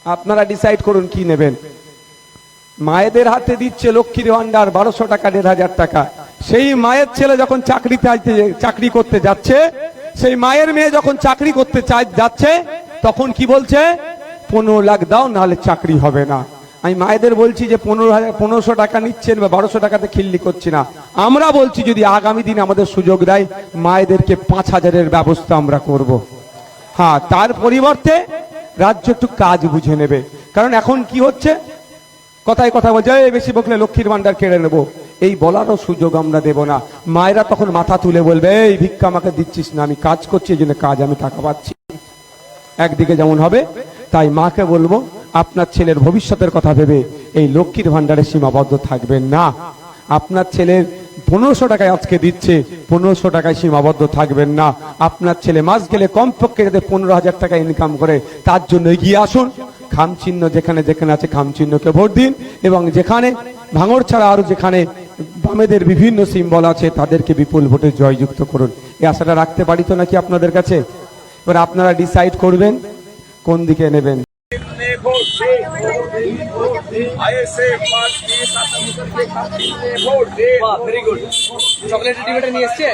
আপনারা ডিসাইড করুন কি নেবেন। মায়েদের হাতে দিচ্ছে লক্ষ্মীর ভান্ডার 1200 টাকা 1500 টাকা। সেই মায়ের ছেলে যখন চাকরি করতে যাচ্ছে, সেই মায়ের মেয়ে যখন চাকরি করতে যাচ্ছে, তখন কি বলছে? 15 লাখ দাও, নাহলে চাকরি হবে না। আমি মায়েদের বলছি যে 1500 টাকা নিচ্ছেন বা 1200 টাকাতে খিল্লি করছি না। আমরা বলছি যদি আগামী দিনে আমাদের সুযোগ দেয়, মায়েদেরকে 5000-এর ব্যবস্থা আমরা করব। হ্যাঁ, তার পরিবর্তে রাজ্য একটু কাজ বুঝে নেবে। কারণ এখন কি হচ্ছে, কথায় কথা বলছে বেশি বকলে লক্ষ্মীর ভান্ডার কেড়ে নেবো, এই বলারও সুযোগ আমরা দেব না। মায়েরা তখন মাথা তুলে বলবে, এই ভিক্ষা আমাকে দিচ্ছিস না, আমি কাজ করছি, এই জন্য কাজ আমি টাকা পাচ্ছি। একদিকে যেমন হবে, তাই মাকে বলবো আপনার ছেলের ভবিষ্যতের কথা ভেবে এই লক্ষ্মীর ভান্ডারে সীমাবদ্ধ থাকবেন না। আপনার ছেলের 1500 টাকায় আজকে দিচ্ছে, 1500 টাকায় সীমাবদ্ধ থাকবেন না। আপনার ছেলে মাস গেলে কমপক্ষে যাতে 15,000 টাকা ইনকাম করে, তার জন্য এগিয়ে আসুন। খামচিহ্ন যেখানে যেখানে আছে খামচিহ্নকে ভোট দিন, এবং যেখানে ভাঙড় ছাড়া আরো যেখানে বামেদের বিভিন্ন সিম্বল আছে তাদেরকে বিপুল ভোটে জয়যুক্ত করুন। এই আশাটা রাখতে পারি তো নাকি আপনাদের কাছে? এবার আপনারা ডিসাইড করবেন কোন দিকে নেবেন। চকলেট ডিবেটে নিয়ে এসছে।